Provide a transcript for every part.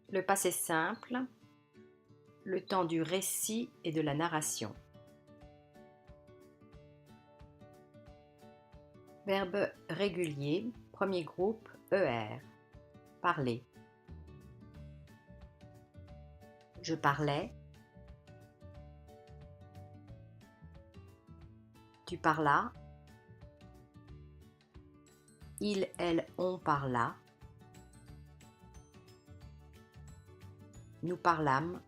Le passé simple, le temps du récit et de la narration. Verbe régulier, premier groupe, ER. Parler. Je parlais. Tu parlas. Il, elle, on parla. Nous parlâmes.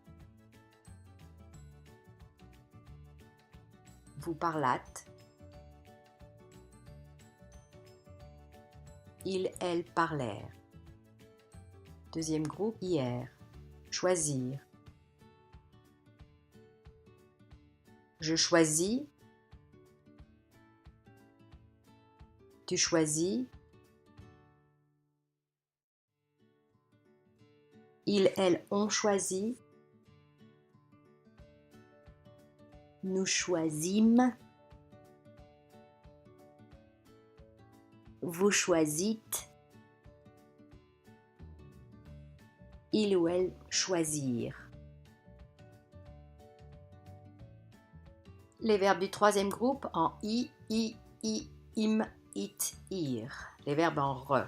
Vous parlâtes. Ils, elles parlèrent. Deuxième groupe, hier. Choisir. Je choisis. Tu choisis. Ils, elles ont choisi. Nous choisîmes. Vous choisîtes. Il ou elle choisirent. Les verbes du troisième groupe en i, im, it, ir. Les verbes en re.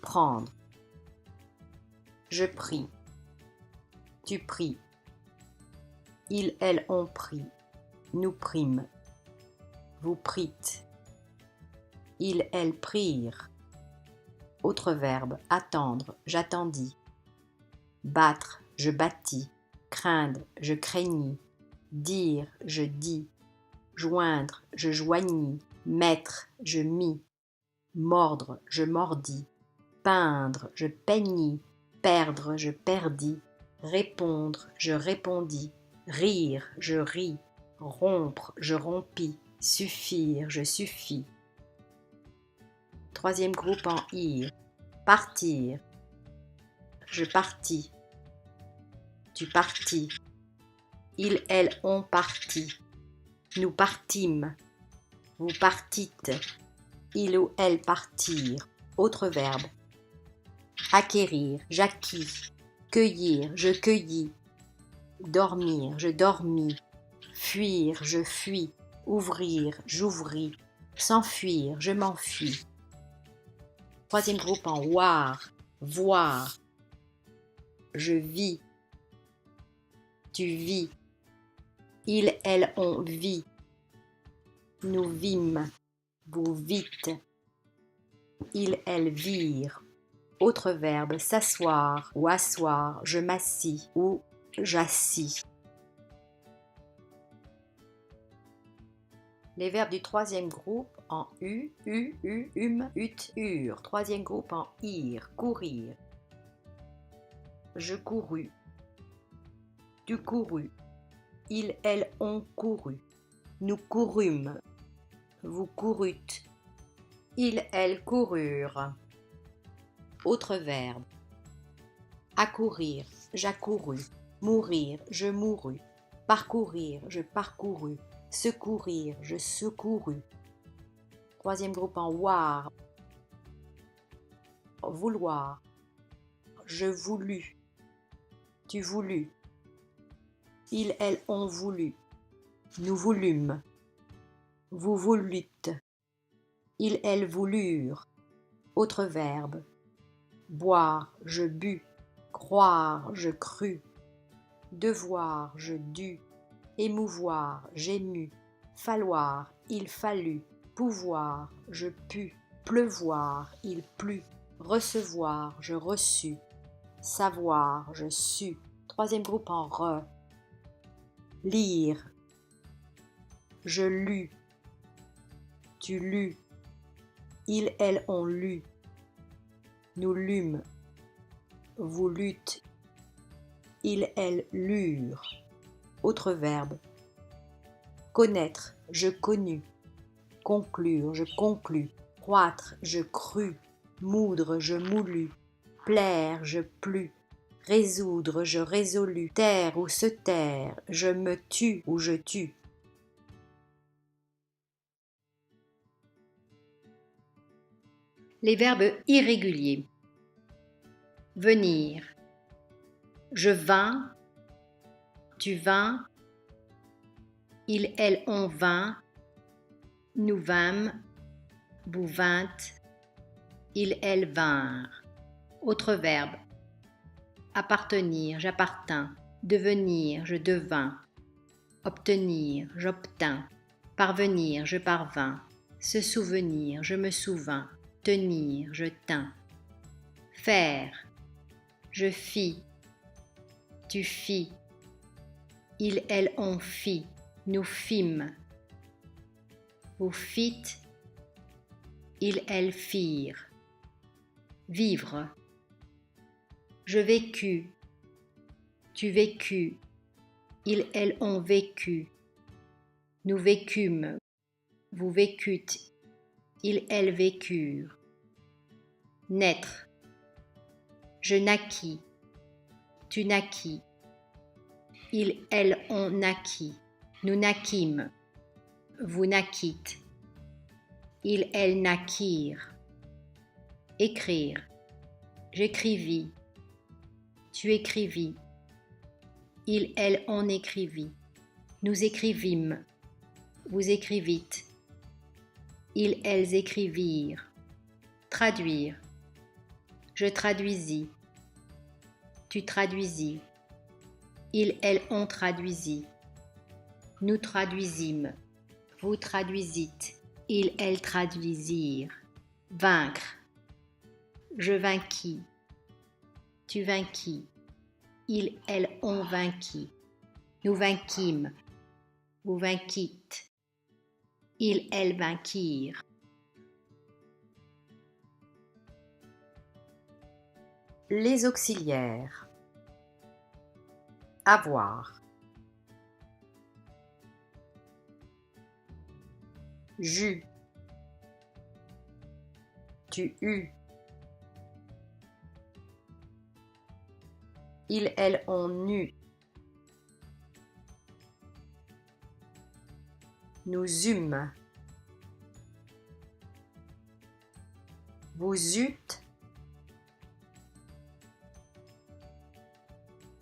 Prendre. Je pris. Tu pris. Ils, elles ont pris. Nous prîmes. Vous prîtes. Ils, elles prirent. Autre verbe, attendre, j'attendis. Battre, je battis. Craindre, je craignis. Dire, je dis. Joindre, je joignis. Mettre, je mis. Mordre, je mordis. Peindre, je peignis. Perdre, je perdis. Répondre, je répondis. Rire, je ris. Rompre, je rompis. Suffire, je suffis. Troisième groupe en ir. Partir. Je partis. Tu partis. Ils, elles ont parti. Nous partîmes. Vous partîtes. Ils ou elles partirent. Autre verbe. Acquérir, j'acquis. Cueillir, je cueillis. Dormir, je dormis. Fuir, je fuis. Ouvrir, j'ouvris. S'enfuir, je m'enfuis. Troisième groupe en voir, voir. Je vis. Tu vis. Ils, elles ont vi. Nous vîmes. Vous vîtes. Ils, elles virent. Autre verbe, s'asseoir ou asseoir. Je m'assis ou j'assis. Les verbes du troisième groupe en u, ut, ur. Troisième groupe en ir, courir. Je courus. Tu courus. Ils, elles ont couru. Nous courûmes. Vous courûtes. Ils, elles coururent. Autre verbe. Accourir, j'accourus. Mourir, je mourus. Parcourir, je parcourus. Secourir, je secourus. Troisième groupe en voir. Vouloir. Je voulus. Tu voulus. Ils, elles ont voulu. Nous voulûmes. Vous voulûtes. Ils, elles voulurent. Autre verbe. Boire, je bus. Croire, je crus. Devoir, je dus. Émouvoir, j'émus. Falloir, il fallut. Pouvoir, je pus. Pleuvoir, il plut. Recevoir, je reçus. Savoir, je sus. Troisième groupe en re. Lire. Je lus. Tu lus. Ils, elles ont lu. Nous lûmes. Vous lûtes. Ils, elles lurent. Autre verbe. Connaître, je connus. Conclure, je conclus. Croître, je crus. Moudre, je moulus. Plaire, je plus. Résoudre, je résolus. Taire ou se taire, je me tue ou je tue. Les verbes irréguliers. venir. Je vins, tu vins, il, elle, on vint, nous vîmes, vous vîntes, il, elle vinrent. Autre verbe. Appartenir, j'appartins. Devenir, je devins. Obtenir, j'obtins. Parvenir, je parvins. Se souvenir, je me souvins. Tenir, je tins. Faire, je fis. Tu fis. Il, elle, on fit. Nous fîmes. Vous fîtes. Il, elles firent. Vivre. Je vécus. Tu vécus. Il, elles ont vécu. Nous vécûmes. Vous vécûtes. Il, elles vécurent. Naître. Je naquis. Tu naquis. Il, elles ont naquis. Nous naquîmes. Vous naquîtes. Il, elles naquirent. Écrire. J'écrivis. Tu écrivis. Il, elles, on écrivit. Nous écrivîmes. Vous écrivîtes. Ils, elles écrivirent. Traduire. Je traduisis. Tu traduisis. Ils, elles, on traduisit. Nous traduisîmes. Vous traduisîtes. Ils, elles traduisirent. Vaincre. Je vainquis. Tu vainquis. Ils, elles ont vainquis. Nous vainquîmes. Vous vainquîtes. Ils, elles vainquirent. Les auxiliaires. Avoir. J'eus. Tu eus. Ils, elles ont eu. Nous eûmes. Vous eûtes.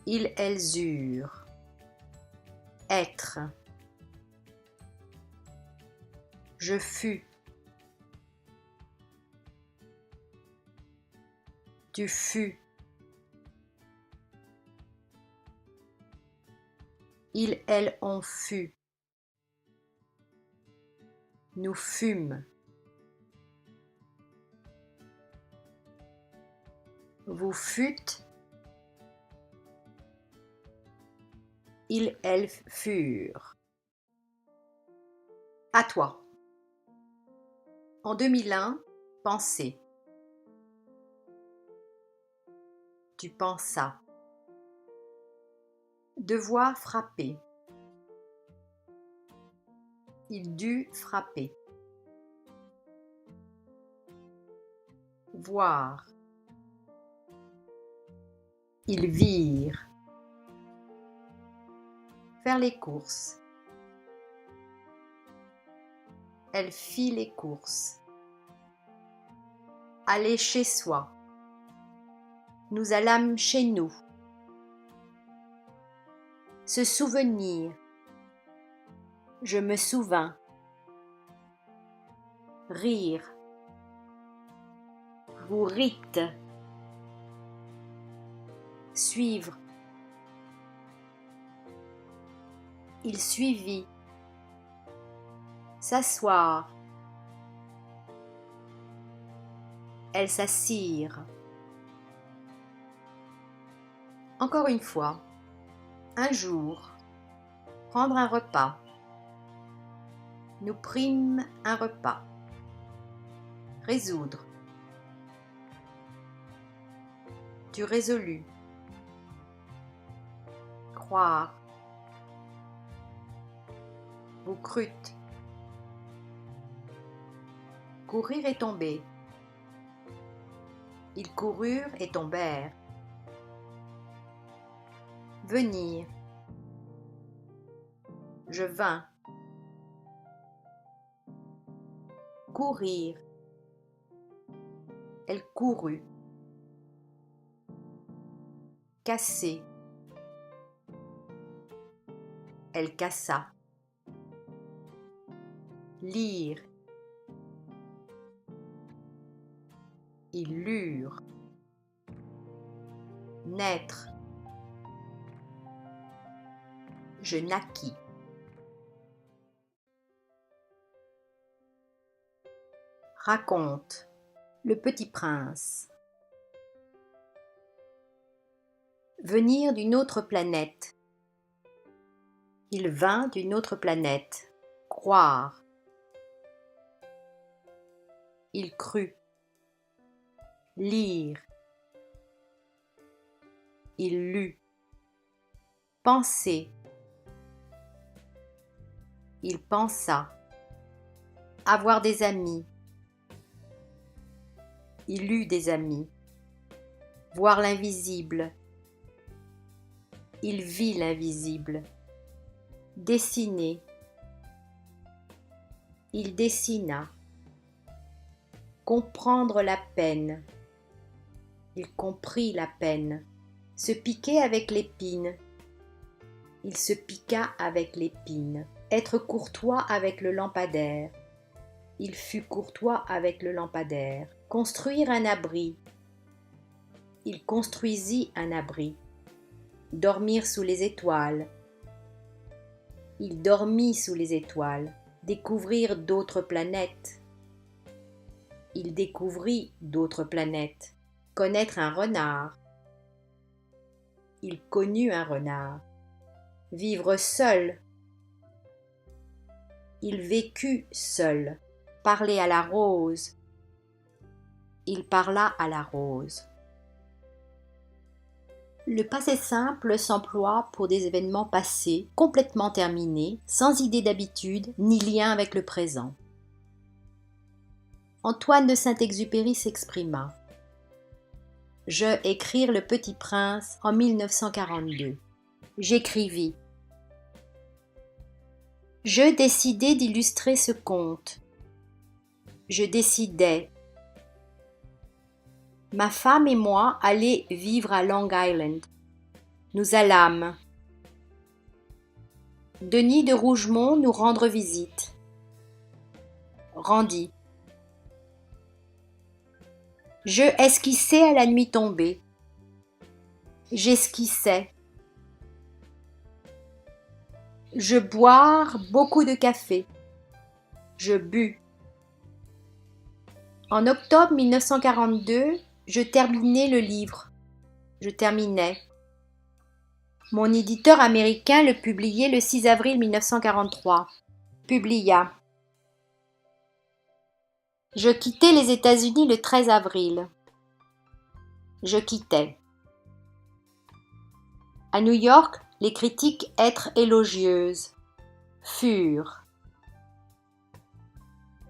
Ils, elles eurent. Être. Je fus. Tu fus. Ils, elles ont fut. Nous fûmes. Vous fûtes. Ils, elles furent. À toi. En 2001, penser. Tu pensas. Devoir frapper. Il dut frapper. Voir. Ils virent. Faire les courses. Elle fit les courses. Aller chez soi. Nous allâmes chez nous. Se souvenir. Je me souvins. Rire. Vous rîtes. Suivre. Il suivit. S'asseoir. Elles s'assirent. Encore une fois. Un jour. Prendre un repas. Nous prîmes un repas. Résoudre. Tu résolus. Croire. Vous crûtes. Courir et tomber. Ils coururent et tombèrent. Venir. Je vins. Courir. Elle courut. casser. Elle cassa. Lire. Ils lurent. Naître. Je naquis. Raconte. Le Petit Prince. Venir d'une autre planète. Il vint d'une autre planète. Croire. Il crut. Lire. Il lut. Penser. Il pensa. Avoir des amis. Il eut des amis. Voir l'invisible. Il vit l'invisible. Dessiner. Il dessina. Comprendre la peine. Il comprit la peine. Se piquer avec l'épine. Il se piqua avec l'épine. Être courtois avec le lampadaire. Il fut courtois avec le lampadaire. Construire un abri. Il construisit un abri. Dormir sous les étoiles. Il dormit sous les étoiles. Découvrir d'autres planètes. Il découvrit d'autres planètes. Connaître un renard. Il connut un renard. Vivre seul. Il vécut seul. Parler à la rose. Il parla à la rose. Le passé simple s'emploie pour des événements passés, complètement terminés, sans idée d'habitude ni lien avec le présent. Antoine de Saint-Exupéry s'exprima. Je écrire Le Petit Prince en 1942. J'écrivis. Je décidai d'illustrer ce conte. Je décidai. Ma femme et moi allaient vivre à Long Island. Nous allâmes. Denis de Rougemont nous rendre visite. Rendit. Je esquissais à la nuit tombée. J'esquissais. Je boire beaucoup de café. Je bus. En octobre 1942, je terminai le livre. Je terminais. Mon éditeur américain le publiait le 6 avril 1943. Publia. Je quittais les États-Unis le 13 avril. Je quittais. À New York, les critiques être élogieuses furent.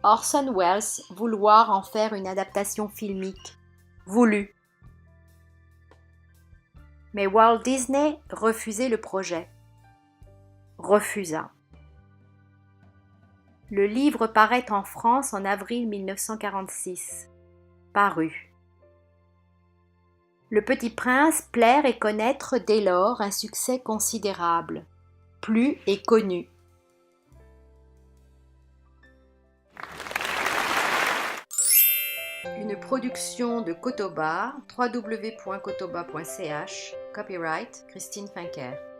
Orson Welles vouloir en faire une adaptation filmique. Voulu. Mais Walt Disney refusait le projet. Refusa. Le livre paraît en France en avril 1946. Paru. Le Petit Prince plaire et connaître dès lors un succès considérable. Plu et connu. Une production de Kotoba, www.kotoba.ch, copyright Christine Finker.